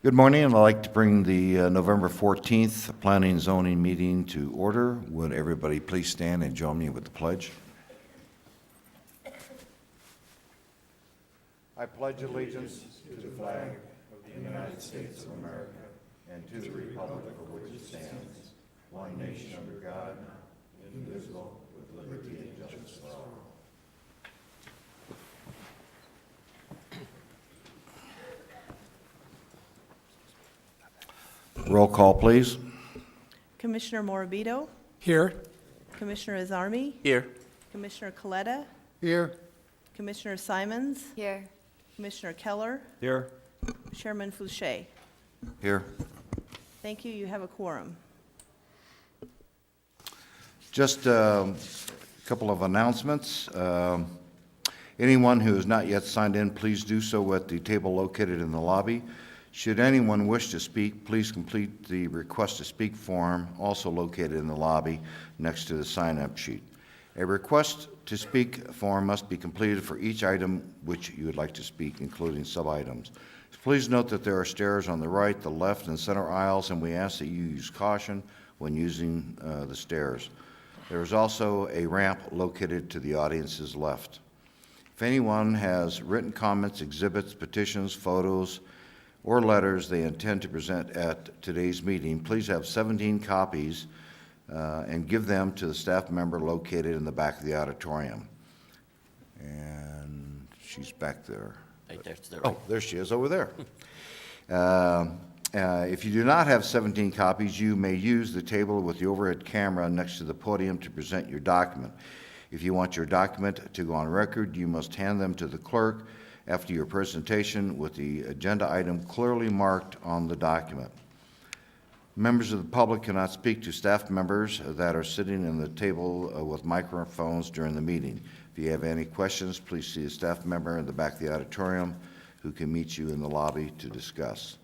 Good morning, and I'd like to bring the November 14th Planning and Zoning meeting to order. Would everybody please stand and join me with the pledge? I pledge allegiance to the flag of the United States of America and to the republic for which it stands, one nation under God, indivisible, with liberty and justice for all. Roll call, please. Commissioner Morabito, Here. Commissioner Azarmi, Here. Commissioner Coletta, Here. Commissioner Simons, Here. Commissioner Keller, Here. Chairman Fouché. Here. Thank you. You have a quorum. Just a couple of announcements. Anyone who has not yet signed in, please do so at the table located in the lobby. Should anyone wish to speak, please complete the request to speak form, also located in the lobby next to the sign-up sheet. A request to speak form must be completed for each item which you would like to speak, including sub-items. Please note that there are stairs on the right, the left, and center aisles, and we ask that you use caution when using the stairs. There is also a ramp located to the audience's left. If anyone has written comments, exhibits, petitions, photos, or letters they intend to present at today's meeting, please have 17 copies and give them to the staff member located in the back of the auditorium. And she's back there. Right there to the right. Oh, there she is over there. If you do not have 17 copies, you may use the table with the overhead camera next to the podium to present your document. If you want your document to go on record, you must hand them to the clerk after your presentation with the agenda item clearly marked on the document. Members of the public cannot speak to staff members that are sitting in the table with microphones during the meeting. If you have any questions, please see a staff member in the back of the auditorium who can meet you in the lobby to discuss.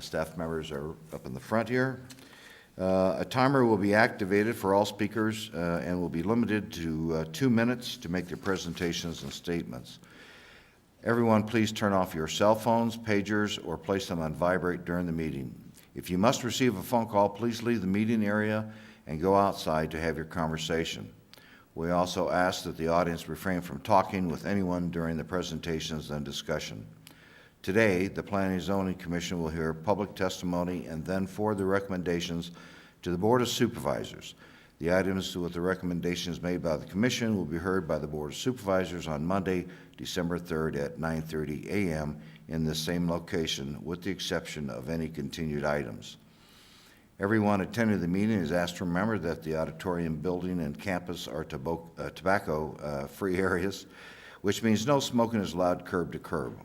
Staff members are up in the front here. A timer will be activated for all speakers and will be limited to 2 minutes to make their presentations and statements. Everyone, please turn off your cell phones, pagers, or place them on vibrate during the meeting. If you must receive a phone call, please leave the meeting area and go outside to have your conversation. We also ask that the audience refrain from talking with anyone during the presentations and discussion. Today, the Planning and Zoning Commission will hear public testimony and then forward the recommendations to the Board of Supervisors. The items with the recommendations made by the Commission will be heard by the Board of Supervisors on Monday, December 3rd at 9:30 a.m. in the same location, with the exception of any continued items. Everyone attending the meeting is asked to remember that the auditorium building and campus are tobacco-free areas, which means no smoking is allowed curb to curb.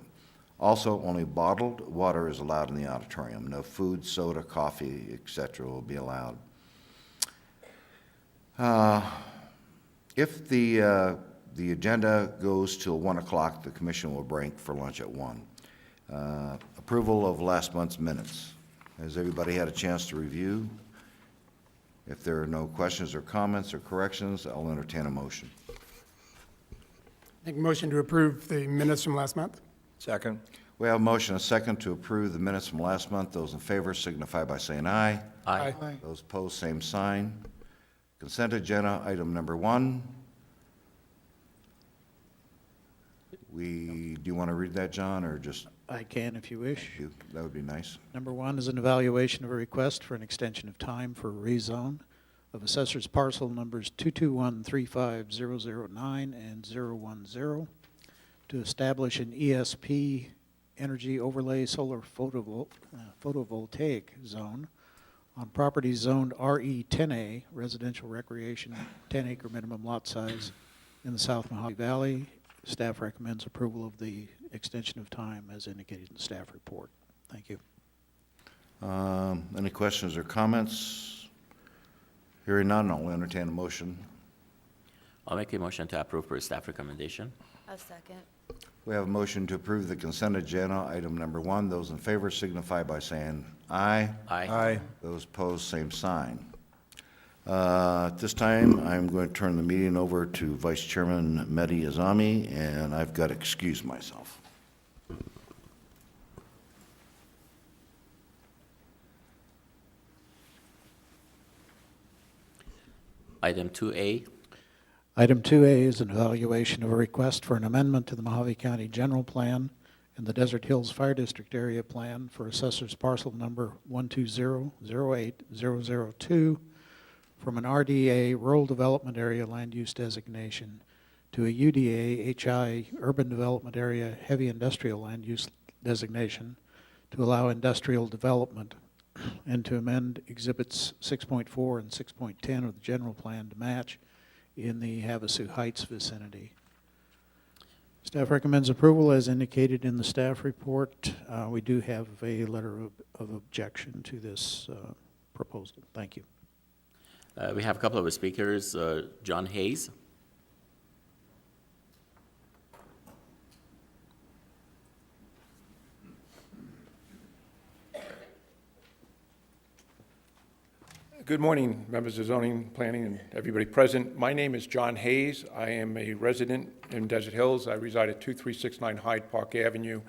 Also, only bottled water is allowed in the auditorium. No food, soda, coffee, etc. will be allowed. If the agenda goes till 1 o'clock, the commission will break for lunch at 1. Approval of last month's minutes. Has everybody had a chance to review? If there are no questions or comments or corrections, I'll entertain a motion. Make a motion to approve the minutes from last month. Second. We have a motion and a second to approve the minutes from last month. Those in favor signify by saying aye. Aye. Those opposed, same sign. Consent agenda, item number 1. Do you want to read that, John, or just I can if you wish. you? That would be nice. Number 1 is an evaluation of a request for an extension of time for rezone of assessors parcel numbers 221-35009 and 010 to establish an ESP energy overlay solar photovoltaic zone on property zoned RE10A, residential recreation, 10-acre minimum lot size in the South Mohave Valley. Staff recommends approval of the extension of time as indicated in the staff report. Thank you. Any questions or comments? Hearing none, I'll entertain a motion. I'll make a motion to approve per staff recommendation. A second. We have a motion to approve the consent agenda, item number 1. Those in favor signify by saying aye. Aye. Those opposed, same sign. At this time, I'm going to turn the meeting over to Vice Chairman Mehdi Azami, and I've got to excuse myself. Item 2A. Item 2A is an evaluation of a request for an amendment to the Mohave County General Plan and the Desert Hills Fire District Area Plan for Assessor's Parcel Number 120080002 from an RDA Rural Development Area Land Use Designation to a UDA HI Urban Development Area Heavy Industrial Land Use Designation to allow industrial development and to amend Exhibits 6.4 and 6.10 of the general plan to match in the Havasu Heights vicinity. Staff recommends approval as indicated in the staff report. We do have a letter of objection to this proposal. Thank you. We have a couple of speakers. John Hayes. Good morning, members of zoning, planning, and everybody present. My name is John Hayes. I am a resident in Desert Hills. I reside at 2369 Hyde Park Avenue.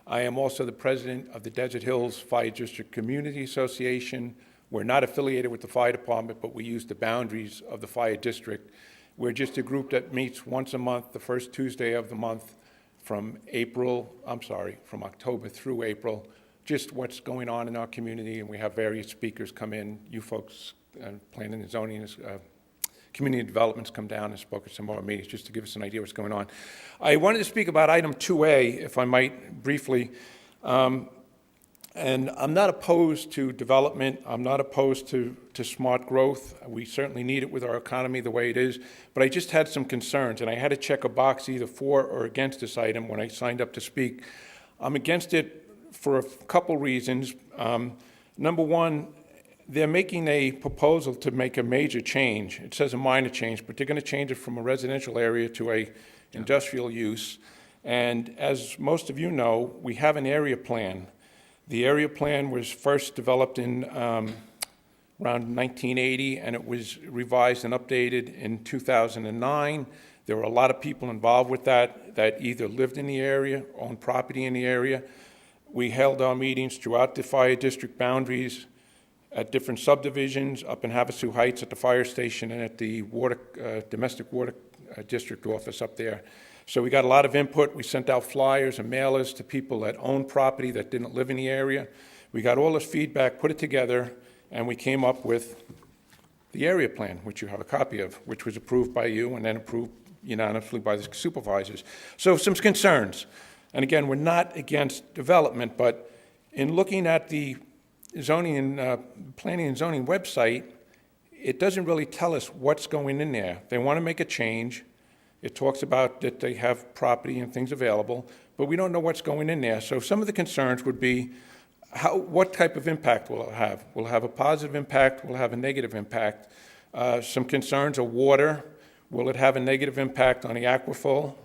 I am also the president of the Desert Hills Fire District Community Association. We're not affiliated with the fire department, but we use the boundaries of the fire district. We're just a group that meets once a month, the first Tuesday of the month, from October through April. Just what's going on in our community, and we have various speakers come in. You folks, planning and zoning, community developments come down and spoke at some of our meetings just to give us an idea what's going on. I wanted to speak about item 2A, if I might, briefly. And I'm not opposed to development. I'm not opposed to smart growth. We certainly need it with our economy the way it is. But I just had some concerns, and I had to check a box either for or against this item when I signed up to speak. I'm against it for a couple reasons. Number one, they're making a proposal to make a major change. It says a minor change, but they're going to change it from a residential area to a industrial use. And as most of you know, we have an area plan. The area plan was first developed in around 1980, and it was revised and updated in 2009. There were a lot of people involved with that either lived in the area, owned property in the area. We held our meetings throughout the fire district boundaries at different subdivisions, up in Havasu Heights at the fire station and at the domestic water district office up there. So we got a lot of input. We sent out flyers and mailers to people that owned property that didn't live in the area. We got all this feedback, put it together, and we came up with the area plan, which you have a copy of, which was approved by you and then approved unanimously by the supervisors. So some concerns. And again, we're not against development, but in looking at the zoning and planning and zoning website, it doesn't really tell us what's going in there. They want to make a change. It talks about that they have property and things available, but we don't know what's going in there. So some of the concerns would be, what type of impact will it have? Will it have a positive impact? Will it have a negative impact? Some concerns are water. Will it have a negative impact on the aquifer?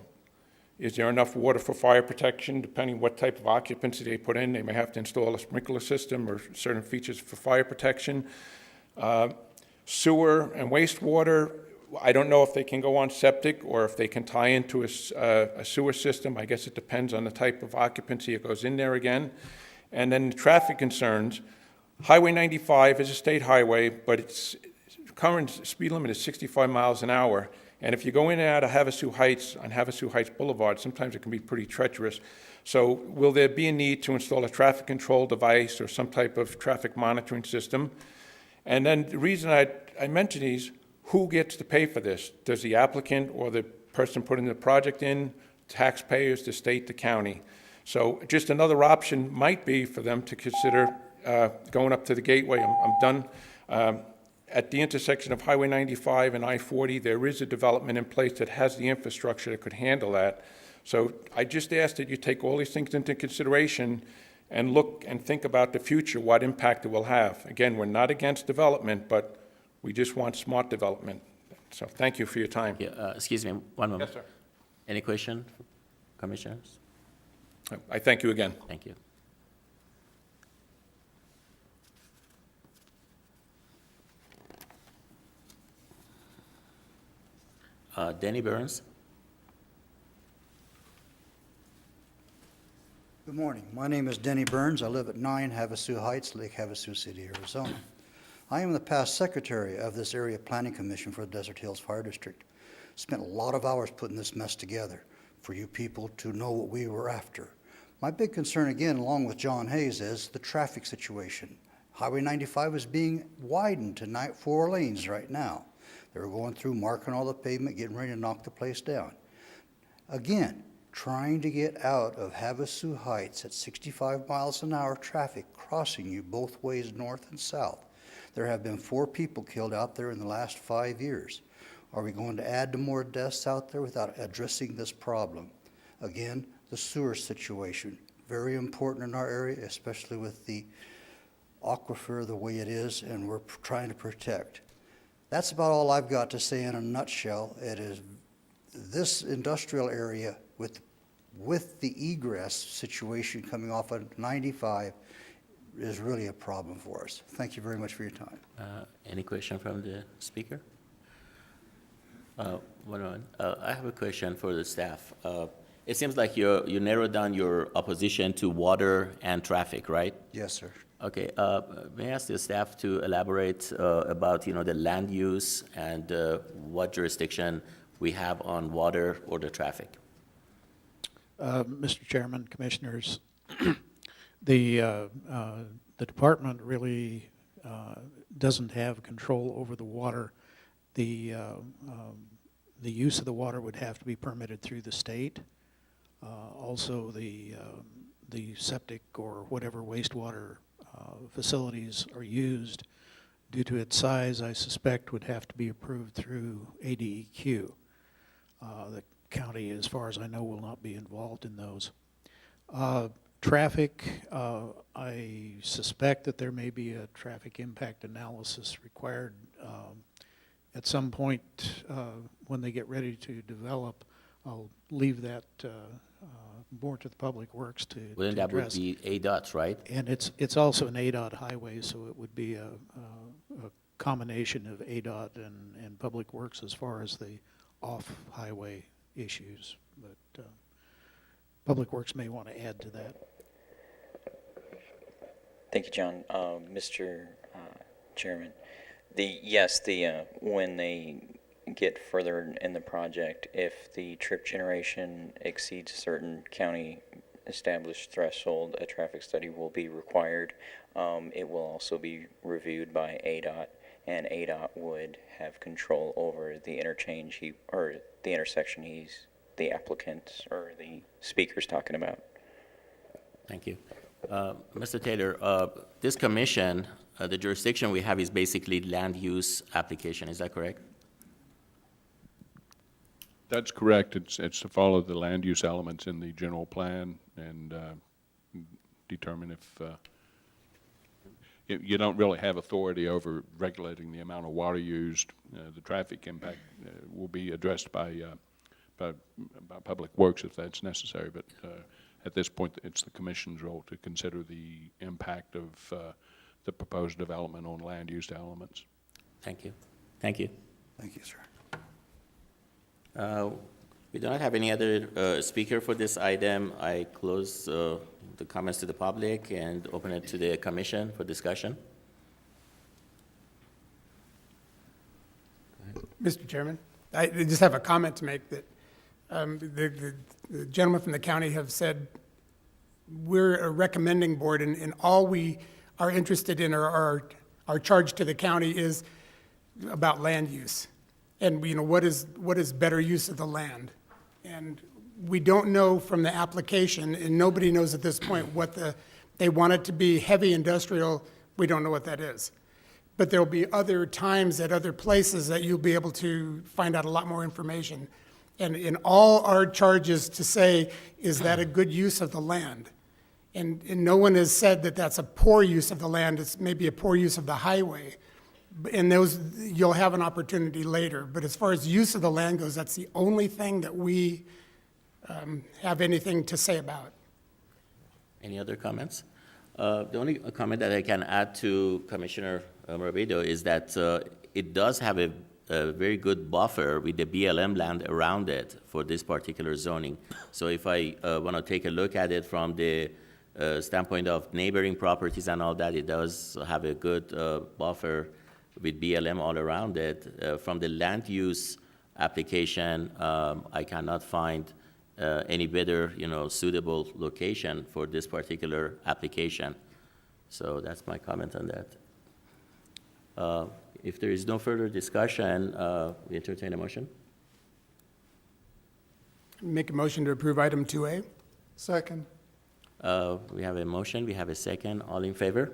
Is there enough water for fire protection? Depending what type of occupancy they put in, they may have to install a sprinkler system or certain features for fire protection. Sewer and wastewater, I don't know if they can go on septic or if they can tie into a sewer system. I guess it depends on the type of occupancy that goes in there again. And then the traffic concerns. Highway 95 is a state highway, but its current speed limit is 65 miles an hour. And if you go in and out of Havasu Heights on Havasu Heights Boulevard, sometimes it can be pretty treacherous. So will there be a need to install a traffic control device or some type of traffic monitoring system? And then the reason I mention these, who gets to pay for this? Does the applicant or the person putting the project in, taxpayers, the state, the county? So just another option might be for them to consider going up to the gateway. I'm done. At the intersection of Highway 95 and I-40, there is a development in place that has the infrastructure that could handle that. So I just ask that you take all these things into consideration and look and think about the future, what impact it will have. Again, we're not against development, but we just want smart development. So thank you for your time. Yeah, excuse me, one moment. Yes, sir. Any question, commissioners? I thank you again. Thank you. Danny Burns. Good morning. My name is Denny Burns. I live at 9 Havasu Heights, Lake Havasu City, Arizona. I am the past secretary of this area planning commission for the Desert Hills Fire District. Spent a lot of hours putting this mess together for you people to know what we were after. My big concern, again, along with John Hayes, is the traffic situation. Highway 95 is being widened to 4 lanes right now. They're going through, marking all the pavement, getting ready to knock the place down. Again, trying to get out of Havasu Heights at 65 miles an hour traffic crossing you both ways, north and south. There have been 4 people killed out there in the last 5 years. Are we going to add to more deaths out there without addressing this problem? Again, the sewer situation, very important in our area, especially with the aquifer the way it is, and we're trying to protect. That's about all I've got to say in a nutshell. It is this industrial area with the egress situation coming off of 95 is really a problem for us. Thank you very much for your time. Any question from the speaker? One moment. I have a question for the staff. It seems like you narrowed down your opposition to water and traffic, right? Yes, sir. Okay. May I ask the staff to elaborate about, the land use and what jurisdiction we have on water or the traffic? Mr. Chairman, Commissioners, the department really doesn't have control over the water. The use of the water would have to be permitted through the state. Also, the septic or whatever wastewater facilities are used, due to its size, I suspect would have to be approved through ADEQ. The county, as far as I know, will not be involved in those. Traffic, I suspect that there may be a traffic impact analysis required at some point when they get ready to develop. I'll leave that more to the Public Works to Wouldn't that would address. be ADOT's, right? And it's also an ADOT highway, so it would be a combination of ADOT and Public Works as far as the off-highway issues. But Public Works may want to add to that. Thank you, John. Mr. Chairman, when they get further in the project, if the trip generation exceeds a certain county established threshold, a traffic study will be required. It will also be reviewed by ADOT, and ADOT would have control over the interchange or the intersection the applicant or the speaker's talking about. Thank you. Mr. Taylor, this commission, the jurisdiction we have is basically land use application. Is that correct? That's correct. It's to follow the land use elements in the general plan and determine if you don't really have authority over regulating the amount of water used. The traffic impact will be addressed by Public Works if that's necessary, but at this point it's the Commission's role to consider the impact of the proposed development on land use elements. Thank you. Thank you. Thank you, sir. We do not have any other speaker for this item. I close the comments to the public and open it to the commission for discussion. Mr. Chairman, I just have a comment to make that the gentleman from the county have said we're a recommending board, and all we are interested in or our charge to the county is about land use. And what is better use of the land? And we don't know from the application, and nobody knows at this point what they want it to be heavy industrial. We don't know what that is. But there'll be other times at other places that you'll be able to find out a lot more information. And in all our charges to say, is that a good use of the land? And no one has said that that's a poor use of the land. It's maybe a poor use of the highway. And those, you'll have an opportunity later. But as far as use of the land goes, that's the only thing that we have anything to say about. Any other comments? The only comment that I can add to Commissioner Morbido is that it does have a very good buffer with the BLM land around it for this particular zoning. So if I want to take a look at it from the standpoint of neighboring properties and all that, it does have a good buffer with BLM all around it. From the land use application, I cannot find any better, suitable location for this particular application. So that's my comment on that. If there is no further discussion, we entertain a motion. Make a motion to approve item 2A. Second. We have a motion, we have a second. All in favor?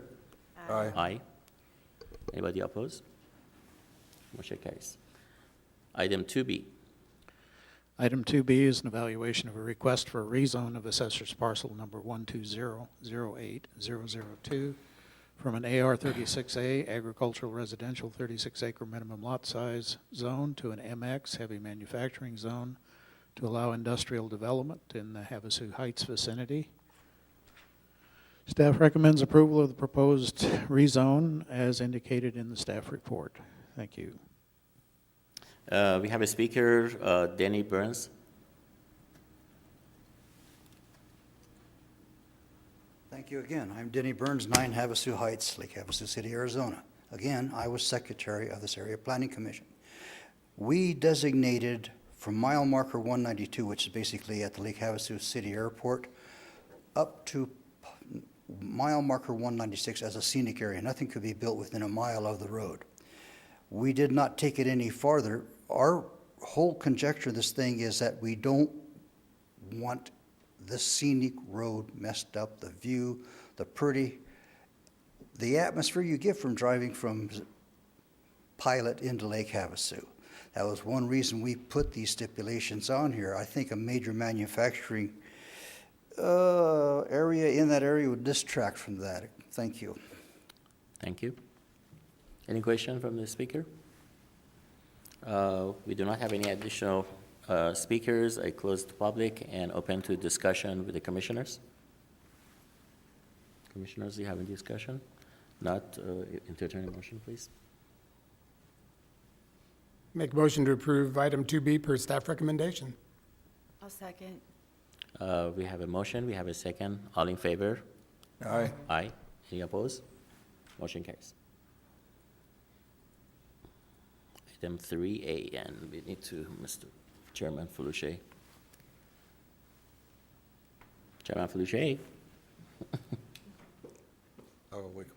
Aye. Aye. Anybody opposed? Motion carries. Item 2B. Item 2B is an evaluation of a request for a rezone of assessor's parcel number 12008-002 from an AR 36A agricultural residential 36-acre minimum lot size zone to an MX heavy manufacturing zone to allow industrial development in the Havasu Heights vicinity. Staff recommends approval of the proposed rezone as indicated in the staff report. Thank you. We have a speaker, Denny Burns. Thank you again. I'm Denny Burns, 9 Havasu Heights, Lake Havasu City, Arizona. Again, I was secretary of this Area Planning Commission. We designated from mile marker 192, which is basically at the Lake Havasu City Airport, up to mile marker 196 as a scenic area. Nothing could be built within a mile of the road. We did not take it any farther. Our whole conjecture of this thing is that we don't want the scenic road messed up, the view, the the atmosphere you get from driving from Pilot into Lake Havasu. That was one reason we put these stipulations on here. I think a major manufacturing area in that area would distract from that. Thank you. Thank you. Any question from the speaker? We do not have any additional speakers. I close the public and open to discussion with the commissioners. Commissioners, do you have any discussion? Not, entertain a motion, please. Make a motion to approve item 2B per staff recommendation. I'll second. We have a motion, we have a second. All in favor? Aye. Aye. Any opposed? Motion carries. Item 3A, and we need to, Mr. Chairman Felice. Chairman Felice? Oh, wait.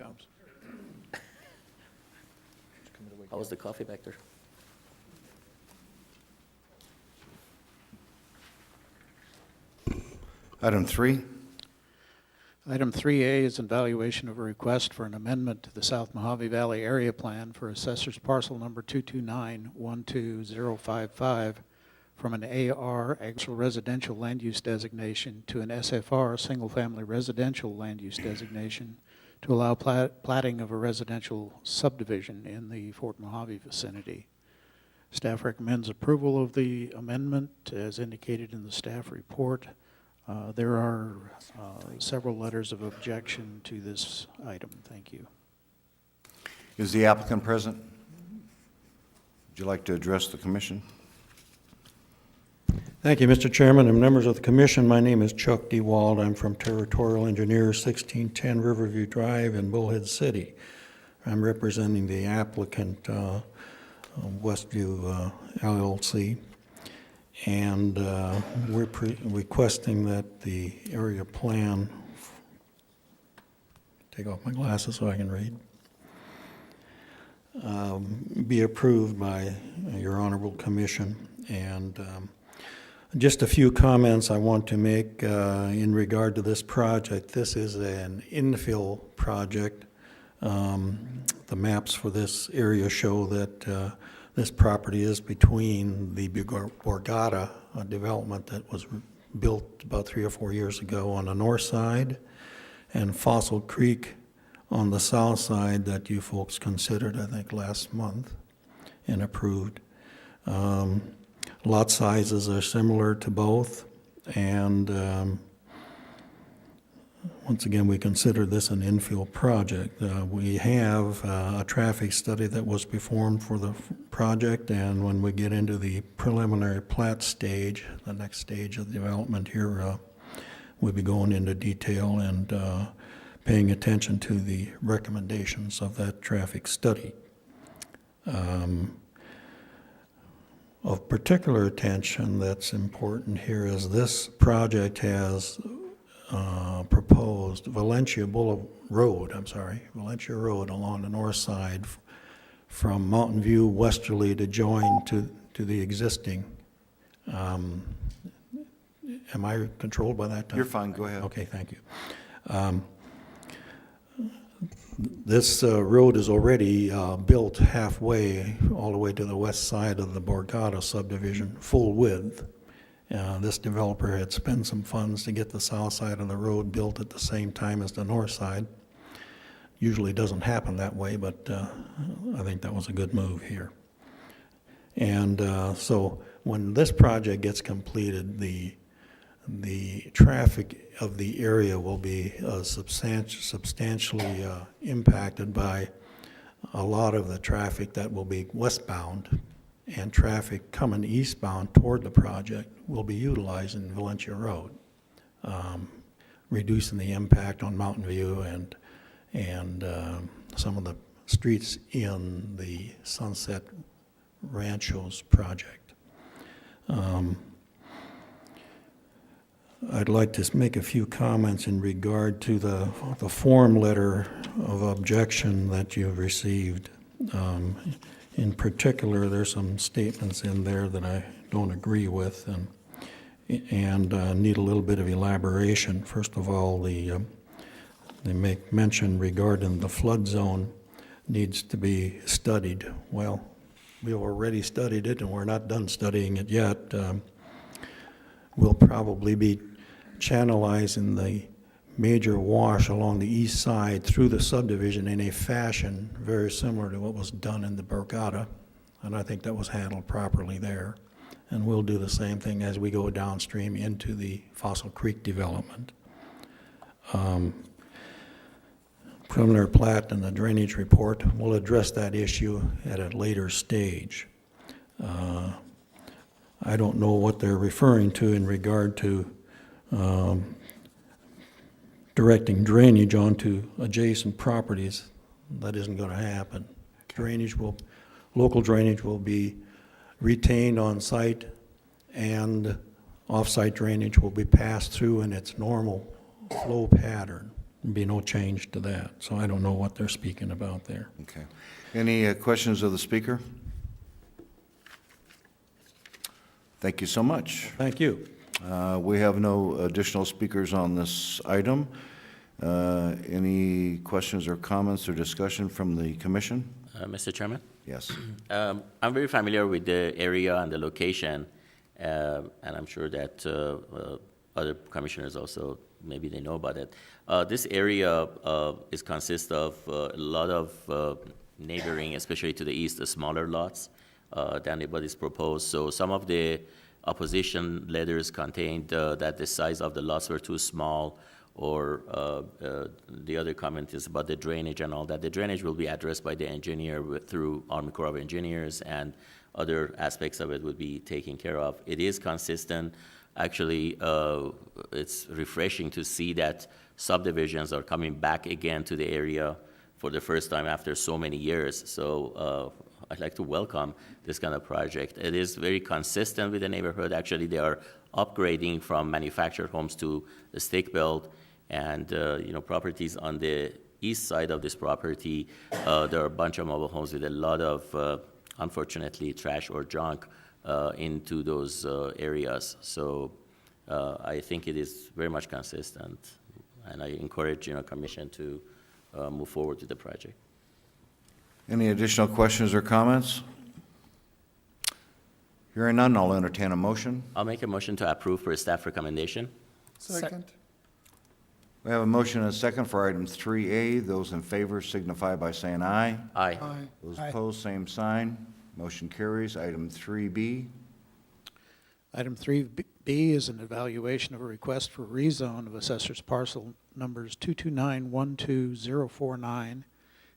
How was the coffee back there? Item 3. Item 3A is an evaluation of a request for an amendment to the South Mohave Valley Area Plan for assessor's parcel number 229-12055 from an AR agricultural residential land use designation to an SFR single-family residential land use designation to allow platting of a residential subdivision in the Fort Mohave vicinity. Staff recommends approval of the amendment as indicated in the staff report. There are several letters of objection to this item. Thank you. Is the applicant present? Would you like to address the commission? Thank you, Mr. Chairman and members of the commission. My name is Chuck D. Wald. I'm from Territorial Engineers, 1610 Riverview Drive in Bullhead City. I'm representing the applicant, Westview LLC. And we're requesting that the area plan, take off my glasses so I can read, be approved by your honorable commission. And just a few comments I want to make in regard to this project. This is an infill project. The maps for this area show that this property is between the Borgata development that was built about 3 or 4 years ago on the north side and Fossil Creek on the south side that you folks considered, I think, last month and approved. Lot sizes are similar to both, and once again, we consider this an infill project. We have a traffic study that was performed for the project, and when we get into the preliminary plat stage, the next stage of development here, we'll be going into detail and paying attention to the recommendations of that traffic study. Of particular attention that's important here is this project has proposed Valencia Road along the north side from Mountain View westerly to join to the existing. Am I controlled by that time? You're fine, go ahead. Okay, thank you. This road is already built halfway, all the way to the west side of the Borgata subdivision, full width. This developer had spent some funds to get the south side of the road built at the same time as the north side. Usually doesn't happen that way, but I think that was a good move here. And so when this project gets completed, the traffic of the area will be substantially impacted by a lot of the traffic that will be westbound, and traffic coming eastbound toward the project will be utilizing Valencia Road, reducing the impact on Mountain View and some of the streets in the Sunset Ranchos project. I'd like to make a few comments in regard to the form letter of objection that you've received. In particular, there's some statements in there that I don't agree with and need a little bit of elaboration. First of all, they make mention regarding the flood zone needs to be studied. Well, we've already studied it and we're not done studying it yet. We'll probably be channelizing the major wash along the east side through the subdivision in a fashion very similar to what was done in the Borgata, and I think that was handled properly there. And we'll do the same thing as we go downstream into the Fossil Creek development. Preliminary plat and the drainage report will address that issue at a later stage. I don't know what they're referring to in regard to directing drainage onto adjacent properties. That isn't going to happen. Local drainage will be retained on site, and off-site drainage will be passed through in its normal flow pattern. There'll be no change to that. So I don't know what they're speaking about there. Okay. Any questions of the speaker? Thank you so much. Thank you. We have no additional speakers on this item. Any questions or comments or discussion from the commission? Mr. Chairman? Yes. I'm very familiar with the area and the location, and I'm sure that other commissioners also, maybe they know about it. This area consists of a lot of neighboring, especially to the east, smaller lots than what is proposed. So some of the opposition letters contained that the size of the lots were too small, or the other comment is about the drainage and all that. The drainage will be addressed by the engineer through Army Corps of Engineers, and other aspects of it will be taken care of. It is consistent. Actually, it's refreshing to see that subdivisions are coming back again to the area for the first time after so many years. So I'd like to welcome this kind of project. It is very consistent with the neighborhood. Actually, they are upgrading from manufactured homes to stick-built, and properties on the east side of this property, there are a bunch of mobile homes with a lot of, unfortunately, trash or junk into those areas. So I think it is very much consistent, and I encourage Commission to move forward with the project. Any additional questions or comments? Hearing none, I'll entertain a motion. I'll make a motion to approve for staff recommendation. Second. We have a motion and a second for item 3A. Those in favor signify by saying aye. Aye. Those Aye. opposed, same sign. Motion carries. Item 3B. Item 3B is an evaluation of a request for rezone of assessor's parcel numbers 229-12049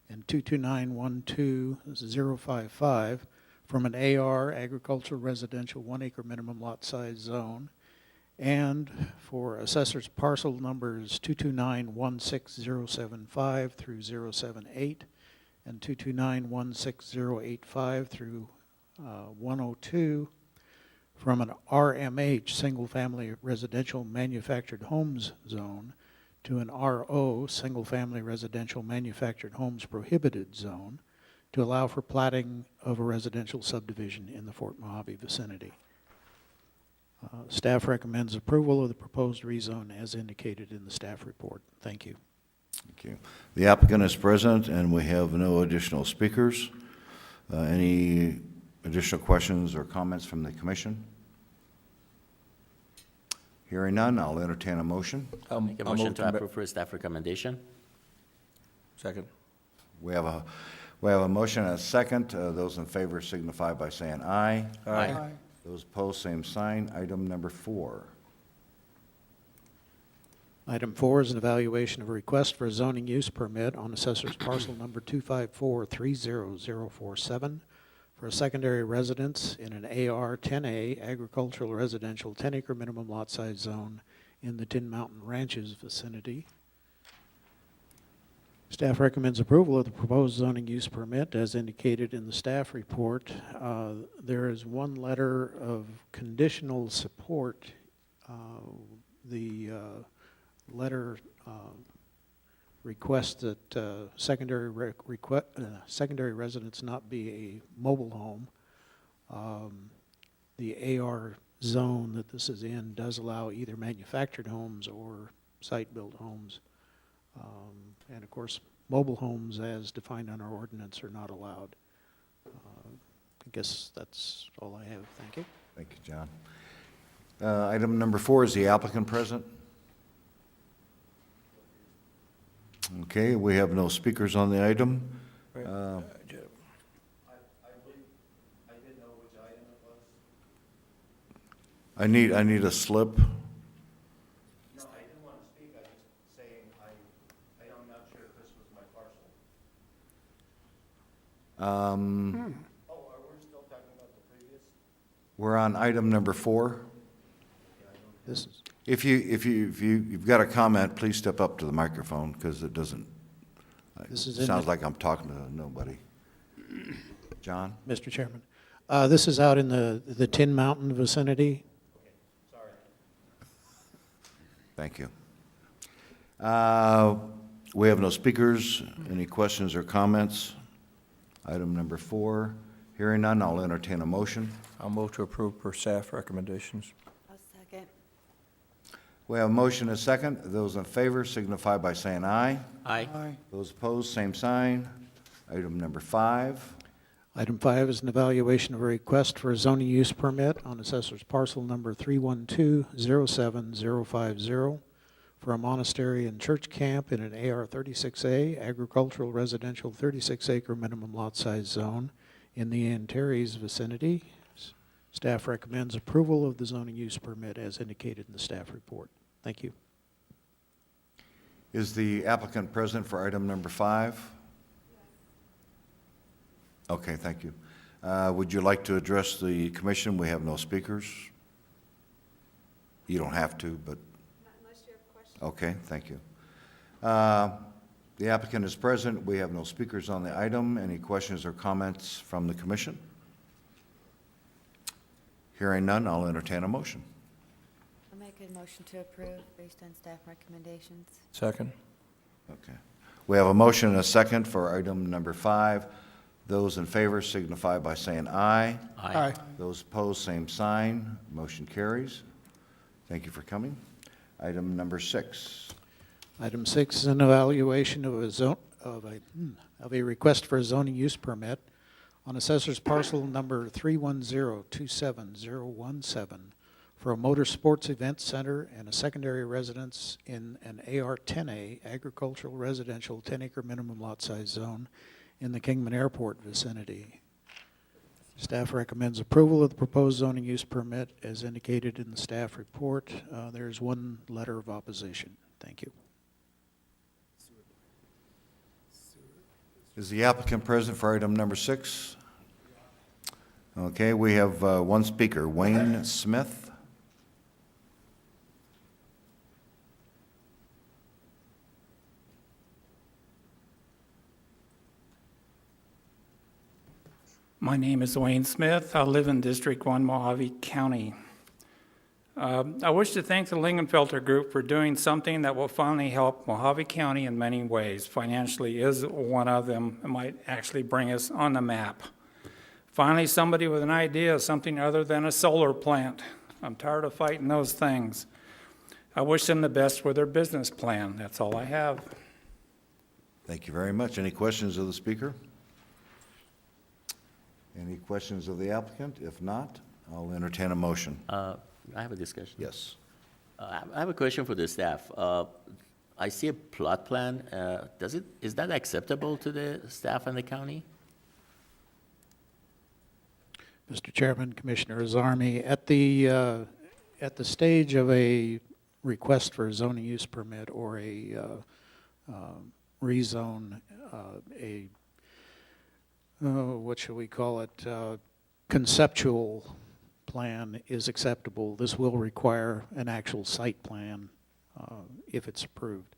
and 229-12055 from an AR agricultural residential 1 acre minimum lot size zone And for assessors parcel numbers 229-16075 through 078 and 229-16085 through 102 from an RMH, single-family residential manufactured homes zone, to an RO, single-family residential manufactured homes prohibited zone, to allow for platting of a residential subdivision in the Fort Mohave vicinity. Staff recommends approval of the proposed rezone as indicated in the staff report. Thank you. Thank you. The applicant is present, and we have no additional speakers. Any additional questions or comments from the commission? Hearing none, I'll entertain a motion. Make a motion to approve for staff recommendation. Second. We have a motion and a second. Those in favor signify by saying aye. Aye. Those opposed, same sign. Item number 4. Item 4 is an evaluation of a request for a zoning use permit on assessor's parcel number 254-30047 for a secondary residence in an AR 10A agricultural residential 10-acre minimum lot size zone in the Tin Mountain Ranches vicinity. Staff recommends approval of the proposed zoning use permit as indicated in the staff report. There is one letter of conditional support. The letter requests that secondary residence not be a mobile home. The AR zone that this is in does allow either manufactured homes or site-built homes. And of course, mobile homes as defined on our ordinance are not allowed. I guess that's all I have. Thank you. Thank you, John. Item number 4, is the applicant present? Okay, we have no speakers on the item. I believe, I didn't know which item it was. I need a slip. No, I didn't want to speak, I just saying, I'm not sure if this was my parcel. Oh, are we still talking about the previous? We're on item number 4. This is If you've got a comment, please step up to the microphone, because it doesn't, This is it in sounds the- like I'm talking to nobody. John? Mr. Chairman. This is out in the Tin Mountain vicinity. Sorry. Thank you. We have no speakers. Any questions or comments? Item number 4. Hearing none, I'll entertain a motion. I'll move to approve per staff recommendations. I'll second. We have a motion and a second. Those in favor signify by saying aye. Aye. Those opposed, same sign. Item number 5. Item 5 is an evaluation of a request for a zoning use permit on assessor's parcel number 312-07050 for a monastery and church camp in an AR 36A agricultural residential 36-acre minimum lot size zone in the Antares vicinity. Staff recommends approval of the zoning use permit as indicated in the staff report. Thank you. Is the applicant present for item number 5? Okay, thank you. Would you like to address the commission? We have no speakers. You don't have to, but. Not unless you have questions. Okay, thank you. The applicant is present. We have no speakers on the item. Any questions or comments from the commission? Hearing none, I'll entertain a motion. I'll make a motion to approve based on staff recommendations. Second. Okay. We have a motion and a second for item number 5. Those in favor signify by saying aye. Aye. Those opposed, same sign. Motion carries. Thank you for coming. Item number 6. Item 6 is an evaluation of a request for a zoning use permit on assessor's parcel number 310-27017 for a motor sports event center and a secondary residence in an AR 10A agricultural residential 10-acre minimum lot size zone in the Kingman Airport vicinity. Staff recommends approval of the proposed zoning use permit as indicated in the staff report. There's one letter of opposition. Thank you. Is the applicant present for item number 6? Okay, we have one speaker, Wayne Smith. My name is Wayne Smith. I live in District 1, Mohave County. I wish to thank the Lingenfelter Group for doing something that will finally help Mohave County in many ways. Financially is one of them. It might actually bring us on the map. Finally, somebody with an idea of something other than a solar plant. I'm tired of fighting those things. I wish them the best with their business plan. That's all I have. Thank you very much. Any questions of the speaker? Any questions of the applicant? If not, I'll entertain a motion. I have a discussion. Yes. I have a question for the staff. I see a plot plan. Is that acceptable to the staff and the county? Mr. Chairman, Commissioner Azarmi, at the stage of a request for a zoning use permit or a rezone, what shall we call it, conceptual plan is acceptable. This will require an actual site plan if it's approved.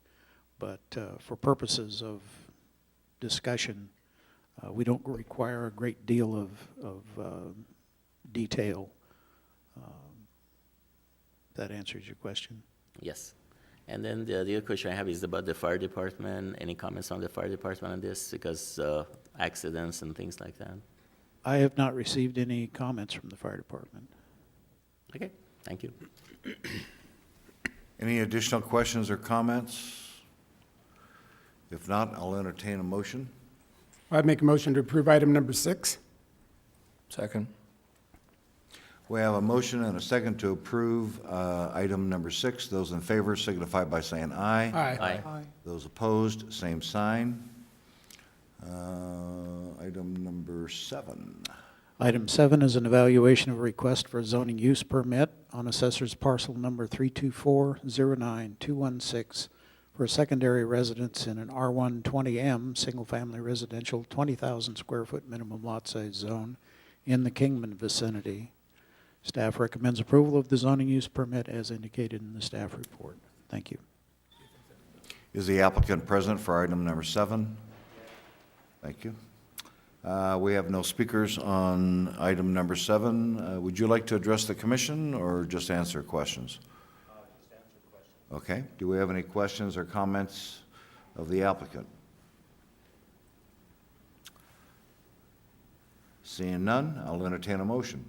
But for purposes of discussion, we don't require a great deal of detail. That answers your question. Yes. And then the other question I have is about the fire department. Any comments on the fire department on this? Because accidents and things like that. I have not received any comments from the fire department. Okay, thank you. Any additional questions or comments? If not, I'll entertain a motion. I'd make a motion to approve item number 6. Second. We have a motion and a second to approve item number 6. Those in favor signify by saying aye. Aye. Those opposed, same sign. Item number 7. Item 7 is an evaluation of a request for a zoning use permit on assessor's parcel number 324-09216 for a secondary residence in an R120M single-family residential 20,000 square foot minimum lot size zone in the Kingman vicinity. Staff recommends approval of the zoning use permit as indicated in the staff report. Thank you. Is the applicant present for item number 7? Thank you. We have no speakers on item number 7. Would you like to address the commission or just answer questions? Just answer questions. Okay. Do we have any questions or comments of the applicant? Seeing none, I'll entertain a motion.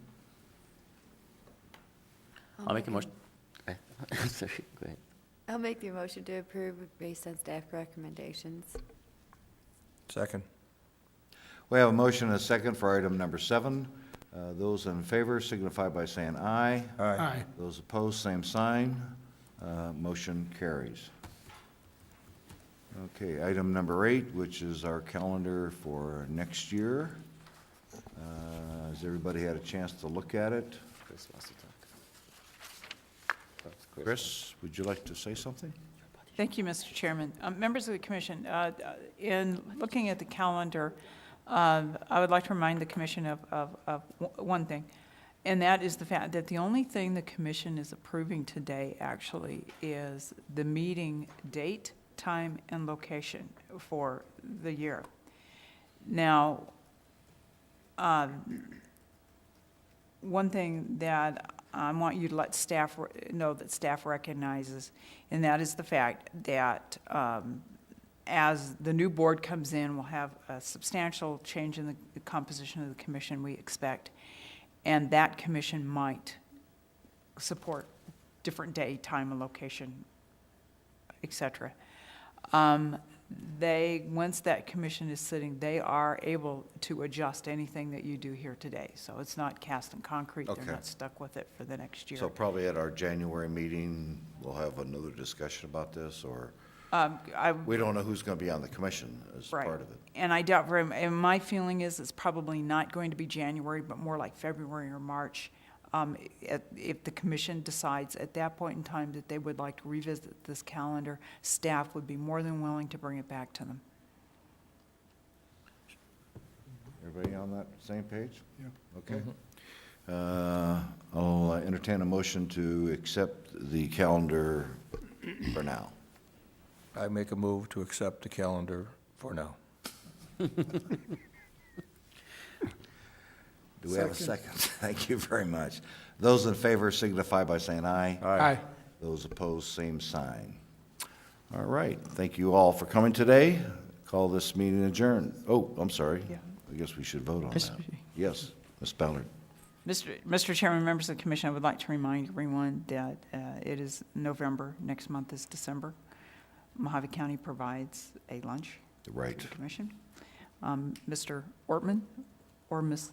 I'll make a motion. Okay. Sorry, go ahead. I'll make the motion to approve based on staff recommendations. Second. We have a motion and a second for item number 7. Those in favor signify by saying aye. Aye. Those opposed, same sign. Motion carries. Okay, item number 8, which is our calendar for next year. Has everybody had a chance to look at it? Chris wants to talk. Chris, would you like to say something? Thank you, Mr. Chairman. Members of the commission, in looking at the calendar, I would like to remind the commission of one thing, and that is the fact that the only thing the commission is approving today actually is the meeting date, time, and location for the year. Now, one thing that I want you to let staff know that staff recognizes, and that is the fact that as the new board comes in, we'll have a substantial change in the composition of the commission, we expect, and that commission might support different day, time, and location, et cetera. Once that commission is sitting, they are able to adjust anything that you do here today. So it's not cast in concrete. Okay. They're not stuck with it for the next year. So probably at our January meeting, we'll have another discussion about this, or we don't know who's going to be on the commission as Right. part of it. And I doubt very, and my feeling is it's probably not going to be January, but more like February or March. If the commission decides at that point in time that they would like to revisit this calendar, staff would be more than willing to bring it back to them. Everybody on that same page? Yeah. Okay. I'll entertain a motion to accept the calendar for now. I make a move to accept the calendar for now. Do we have a second? Thank you very much. Those in favor signify by saying aye. Aye. Those opposed, same sign. All right, thank you all for coming today. Call this meeting adjourned. Oh, I'm sorry. Yeah. I guess we should vote on that. Yes, Ms. Ballard. Mr. Chairman, members of the commission, I would like to remind everyone that it is November, next month is December. Mohave County provides a lunch Right. to the commission. Mr. Ortman or Ms.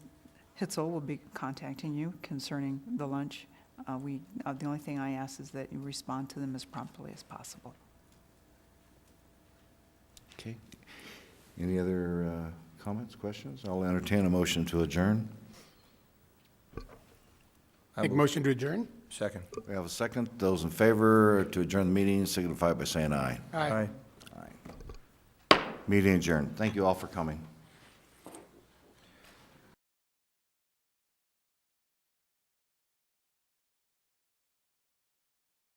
Hitzel will be contacting you concerning the lunch. The only thing I ask is that you respond to them as promptly as possible. Okay. Any other comments, questions? I'll entertain a motion to adjourn. Make a motion to adjourn? Second. We have a second. Those in favor to adjourn the meeting signify by saying aye. Aye. Meeting adjourned. Thank you all for coming.